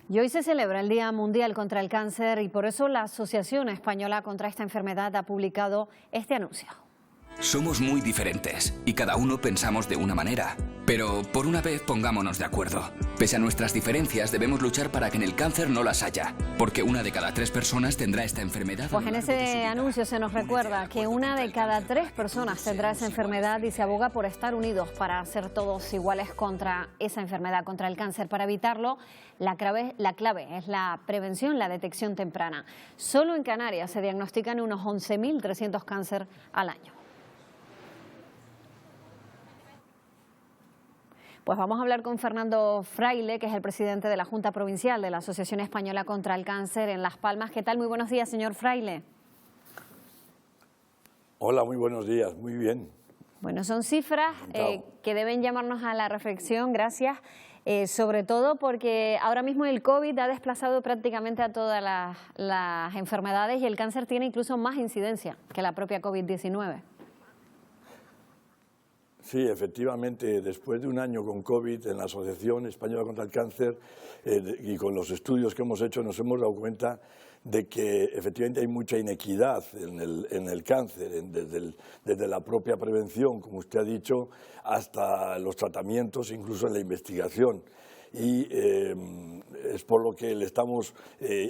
Y hoy se celebra el Día Mundial contra el Cáncer y por eso la Asociación Española contra esta enfermedad ha publicado este anuncio. Somos muy diferentes y cada uno pensamos de una manera. Pero por una vez pongámonos de acuerdo. Pese a nuestras diferencias debemos luchar para que en el cáncer no las haya, porque 1 de cada 3 personas tendrá esta enfermedad. Pues en ese anuncio se nos recuerda que 1 de cada 3 personas tendrá esa enfermedad y se aboga por estar unidos para ser todos iguales contra esa enfermedad, contra el cáncer. Para evitarlo, la clave es la prevención, la detección temprana. Solo en Canarias se diagnostican unos 11.300 cáncer al año. Pues vamos a hablar con Fernando Fraile, que es el presidente de la Junta Provincial de la Asociación Española contra el Cáncer en Las Palmas. ¿Qué tal? Muy buenos días, señor Fraile. Hola, muy buenos días, muy bien. Bueno, son cifras que deben llamarnos a la reflexión, gracias, sobre todo porque ahora mismo el COVID ha desplazado prácticamente a todas las enfermedades y el cáncer tiene incluso más incidencia que la propia COVID-19. Sí, efectivamente, después de un año con COVID en la Asociación Española contra el Cáncer y con los estudios que hemos hecho nos hemos dado cuenta de que efectivamente hay mucha inequidad en el cáncer, desde la propia prevención, como usted ha dicho, hasta los tratamientos, incluso en la investigación. Y es por lo que le estamos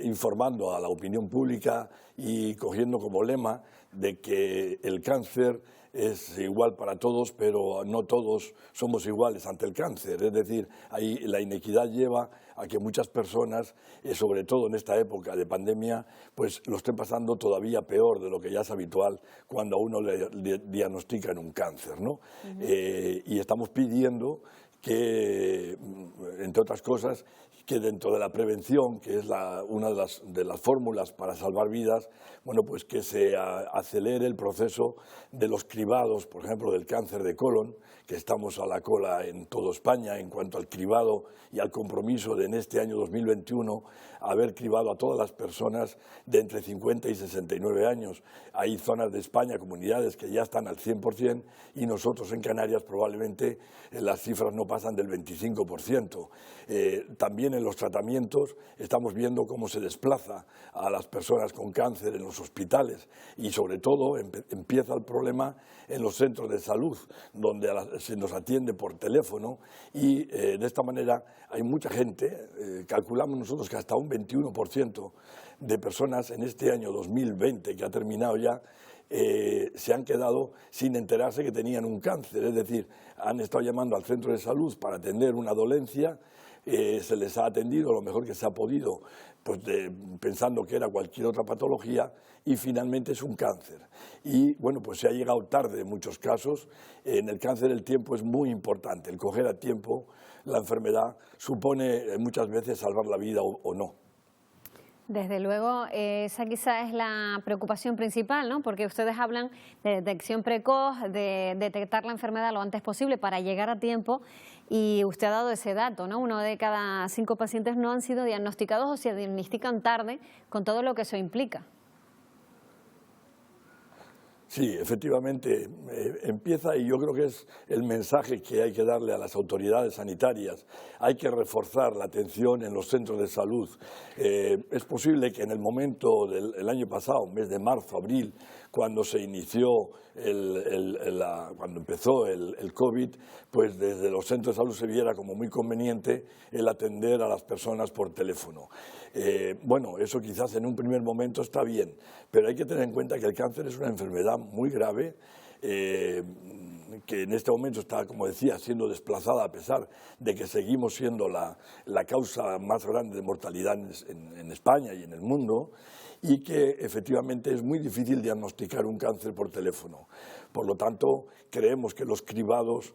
informando a la opinión pública y cogiendo como lema de que el cáncer es igual para todos, pero no todos somos iguales ante el cáncer. Es decir, ahí la inequidad lleva a que muchas personas, sobre todo en esta época de pandemia, pues lo estén pasando todavía peor de lo que ya es habitual cuando a uno le diagnostican un cáncer, ¿no? Y estamos pidiendo que, entre otras cosas, que dentro de la prevención, que es una de las fórmulas para salvar vidas, bueno, pues que se acelere el proceso de los cribados, por ejemplo, del cáncer de colon, que estamos a la cola en toda España en cuanto al cribado y al compromiso de en este año 2021 haber cribado a todas las personas de entre 50 y 69 años. Hay zonas de España, comunidades que ya están al 100% y nosotros en Canarias probablemente las cifras no pasan del 25%. También en los tratamientos estamos viendo cómo se desplaza a las personas con cáncer en los hospitales y sobre todo empieza el problema en los centros de salud, donde se nos atiende por teléfono y de esta manera hay mucha gente, calculamos nosotros que hasta un 21% de personas en este año 2020 que ha terminado ya, se han quedado sin enterarse que tenían un cáncer, es decir, han estado llamando al centro de salud para atender una dolencia, se les ha atendido lo mejor que se ha podido, pues pensando que era cualquier otra patología y finalmente es un cáncer. Y bueno, pues se ha llegado tarde en muchos casos. En el cáncer el tiempo es muy importante, el coger a tiempo la enfermedad supone muchas veces salvar la vida o no. Desde luego, esa quizá es la preocupación principal, ¿no? Porque ustedes hablan de detección precoz, de detectar la enfermedad lo antes posible para llegar a tiempo y usted ha dado ese dato, ¿no? 1 de cada 5 pacientes no han sido diagnosticados o se diagnostican tarde con todo lo que eso implica. Sí, efectivamente, empieza y yo creo que es el mensaje que hay que darle a las autoridades sanitarias. Hay que reforzar la atención en los centros de salud. Es posible que en el momento del año pasado, mes de marzo, abril, cuando se inició, cuando empezó el COVID, pues desde los centros de salud se viera como muy conveniente el atender a las personas por teléfono. Bueno, eso quizás en un primer momento está bien, pero hay que tener en cuenta que el cáncer es una enfermedad muy grave, que en este momento está, como decía, siendo desplazada a pesar de que seguimos siendo la causa más grande de mortalidad en España y en el mundo, y que efectivamente es muy difícil diagnosticar un cáncer por teléfono. Por lo tanto, creemos que los cribados,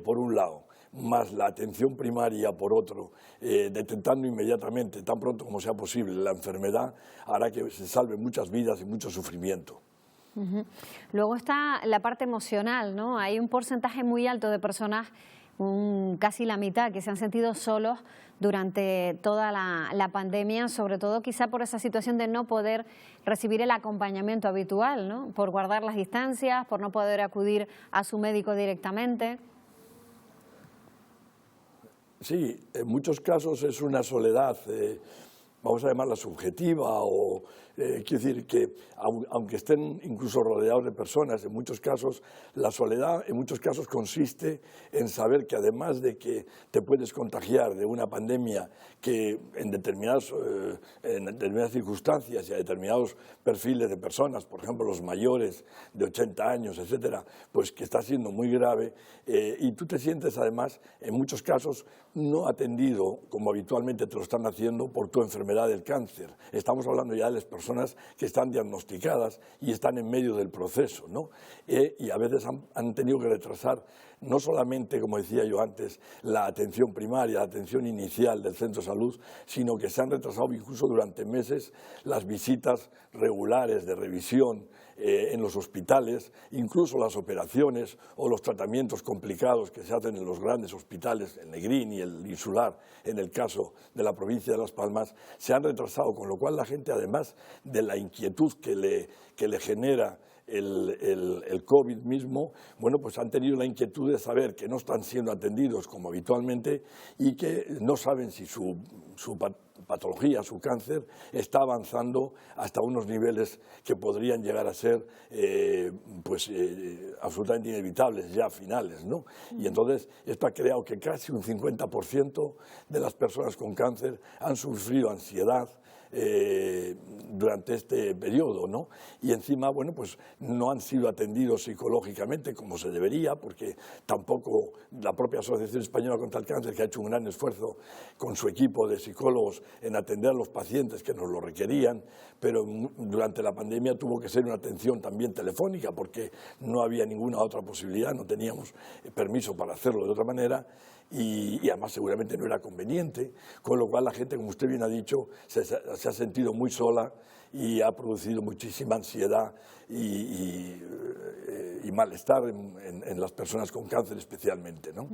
por un lado, más la atención primaria por otro, detectando inmediatamente, tan pronto como sea posible, la enfermedad, hará que se salven muchas vidas y mucho sufrimiento. Luego está la parte emocional, ¿no? Hay un porcentaje muy alto de personas, casi la mitad, que se han sentido solos durante toda la pandemia, sobre todo quizá por esa situación de no poder recibir el acompañamiento habitual, ¿no? Por guardar las distancias, por no poder acudir a su médico directamente. Sí, en muchos casos es una soledad, vamos a llamarla subjetiva, o quiero decir que aunque estén incluso rodeados de personas, en muchos casos la soledad en muchos casos consiste en saber que además de que te puedes contagiar de una pandemia que en determinadas circunstancias y a determinados perfiles de personas, por ejemplo los mayores de 80 años, etcétera, pues que está siendo muy grave, y tú te sientes además en muchos casos no atendido como habitualmente te lo están haciendo por tu enfermedad del cáncer. Estamos hablando ya de las personas que están diagnosticadas y están en medio del proceso, ¿no? Y a veces han tenido que retrasar no solamente, como decía yo antes, la atención primaria, la atención inicial del centro de salud, sino que se han retrasado incluso durante meses las visitas regulares de revisión en los hospitales, incluso las operaciones o los tratamientos complicados que se hacen en los grandes hospitales, el Negrín y el Insular, en el caso de la provincia de Las Palmas, se han retrasado, con lo cual la gente, además de la inquietud que le genera el COVID mismo, bueno, pues han tenido la inquietud de saber que no están siendo atendidos como habitualmente y que no saben si su patología, su cáncer, está avanzando hasta unos niveles que podrían llegar a ser absolutamente inevitables ya finales, ¿no? Y entonces esto ha creado que casi un 50% de las personas con cáncer han sufrido ansiedad durante este periodo, ¿no? Y encima, bueno, pues no han sido atendidos psicológicamente como se debería, porque tampoco la propia Asociación Española contra el Cáncer, que ha hecho un gran esfuerzo con su equipo de psicólogos en atender a los pacientes que nos lo requerían, pero durante la pandemia tuvo que ser una atención también telefónica, porque no había ninguna otra posibilidad, no teníamos permiso para hacerlo de otra manera. Y además seguramente no era conveniente, con lo cual la gente, como usted bien ha dicho, se ha sentido muy sola y ha producido muchísima ansiedad y malestar en las personas con cáncer especialmente, ¿no?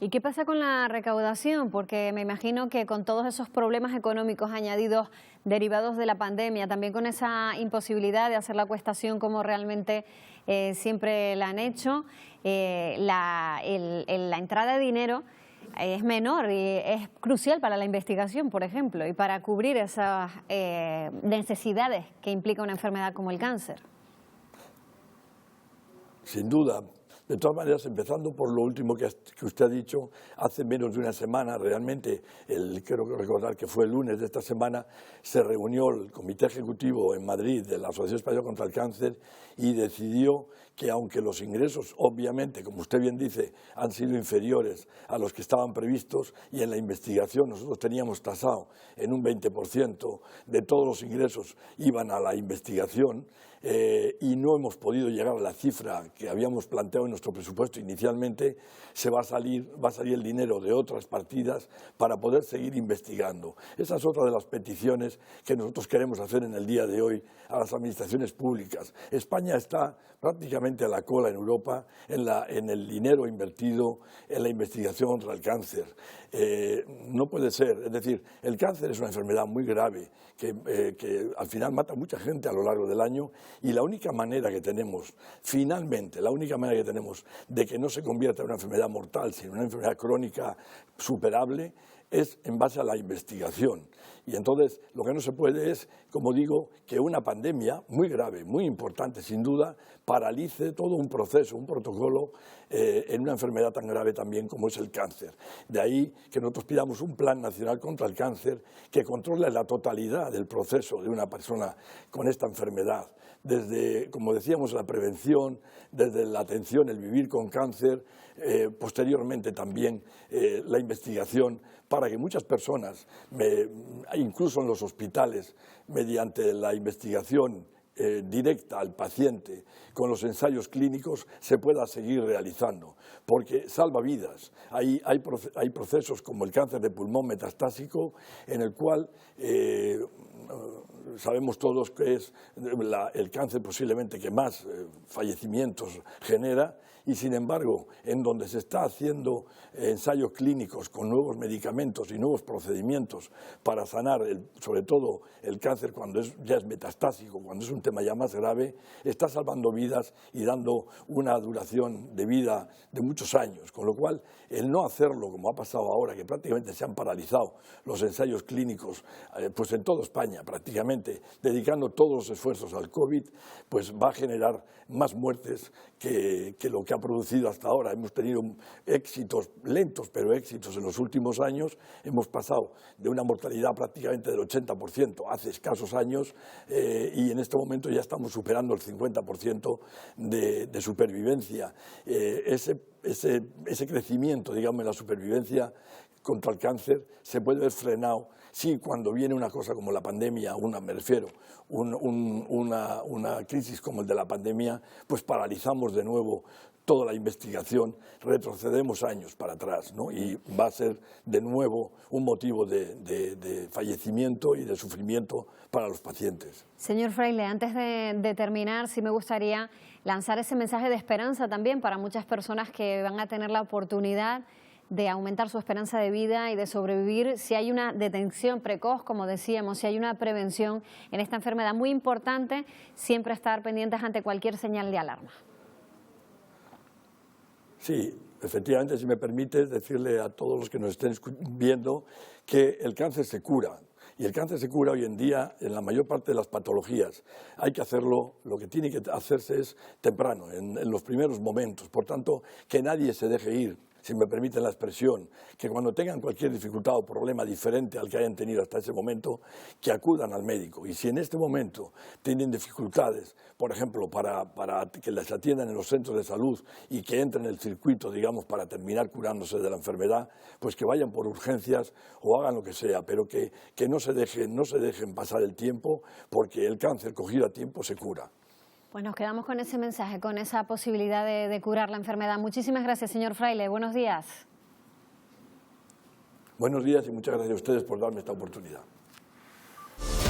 ¿Y qué pasa con la recaudación? Porque me imagino que con todos esos problemas económicos añadidos derivados de la pandemia, también con esa imposibilidad de hacer la acuestación como realmente siempre la han hecho, la entrada de dinero es menor y es crucial para la investigación, por ejemplo, y para cubrir esas necesidades que implica una enfermedad como el cáncer. Sin duda. De todas maneras, empezando por lo último que usted ha dicho, hace menos de una semana, realmente, quiero recordar que fue el lunes de esta semana, se reunió el Comité Ejecutivo en Madrid de la Asociación Española contra el Cáncer y decidió que aunque los ingresos, obviamente, como usted bien dice, han sido inferiores a los que estaban previstos y en la investigación nosotros teníamos tasado en un 20% de todos los ingresos iban a la investigación, y no hemos podido llegar a la cifra que habíamos planteado en nuestro presupuesto inicialmente, va a salir el dinero de otras partidas para poder seguir investigando. Esa es otra de las peticiones que nosotros queremos hacer en el día de hoy a las administraciones públicas. España está prácticamente a la cola en Europa en el dinero invertido en la investigación contra el cáncer. No puede ser, es decir, el cáncer es una enfermedad muy grave que al final mata a mucha gente a lo largo del año y la única manera que tenemos, finalmente, la única manera que tenemos de que no se convierta en una enfermedad mortal, sino en una enfermedad crónica superable, es en base a la investigación. Y entonces lo que no se puede es, como digo, que una pandemia muy grave, muy importante sin duda, paralice todo un proceso, un protocolo en una enfermedad tan grave también como es el cáncer. De ahí que nosotros pidamos un plan nacional contra el cáncer que controle la totalidad del proceso de una persona con esta enfermedad, desde, como decíamos, la prevención, desde la atención, el vivir con cáncer, posteriormente también la investigación, para que muchas personas, incluso en los hospitales, mediante la investigación directa al paciente con los ensayos clínicos se pueda seguir realizando, porque salva vidas. Hay procesos como el cáncer de pulmón metastásico en el cual sabemos todos que es el cáncer posiblemente que más fallecimientos genera y sin embargo en donde se está haciendo ensayos clínicos con nuevos medicamentos y nuevos procedimientos para sanar sobre todo el cáncer cuando ya es metastásico, cuando es un tema ya más grave, está salvando vidas y dando una duración de vida de muchos años, con lo cual el no hacerlo, como ha pasado ahora, que prácticamente se han paralizado los ensayos clínicos pues en toda España prácticamente, dedicando todos los esfuerzos al COVID, pues va a generar más muertes que lo que ha producido hasta ahora. Hemos tenido éxitos lentos, pero éxitos en los últimos años. Hemos pasado de una mortalidad prácticamente del 80% hace escasos años y en este momento ya estamos superando el 50% de supervivencia. Ese crecimiento, digamos, en la supervivencia contra el cáncer se puede ver frenado si cuando viene una cosa como la pandemia, me refiero, una crisis como el de la pandemia, pues paralizamos de nuevo toda la investigación, retrocedemos años para atrás, ¿no? Y va a ser de nuevo un motivo de fallecimiento y de sufrimiento para los pacientes. Señor Fraile, antes de terminar, sí me gustaría lanzar ese mensaje de esperanza también para muchas personas que van a tener la oportunidad de aumentar su esperanza de vida y de sobrevivir si hay una detención precoz, como decíamos, si hay una prevención en esta enfermedad. Muy importante siempre estar pendientes ante cualquier señal de alarma. Sí, efectivamente, si me permites decirle a todos los que nos estén viendo que el cáncer se cura. Y el cáncer se cura hoy en día en la mayor parte de las patologías. Hay que hacerlo, lo que tiene que hacerse es temprano, en los primeros momentos. Por tanto, que nadie se deje ir, si me permiten la expresión, que cuando tengan cualquier dificultad o problema diferente al que hayan tenido hasta ese momento, que acudan al médico. Y si en este momento tienen dificultades, por ejemplo, para que les atiendan en los centros de salud y que entren en el circuito, digamos, para terminar curándose de la enfermedad, pues que vayan por urgencias o hagan lo que sea, pero que no se dejen pasar el tiempo, porque el cáncer cogido a tiempo se cura. Pues nos quedamos con ese mensaje, con esa posibilidad de curar la enfermedad. Muchísimas gracias, señor Fraile. Buenos días. Buenos días y muchas gracias a ustedes por darme esta oportunidad.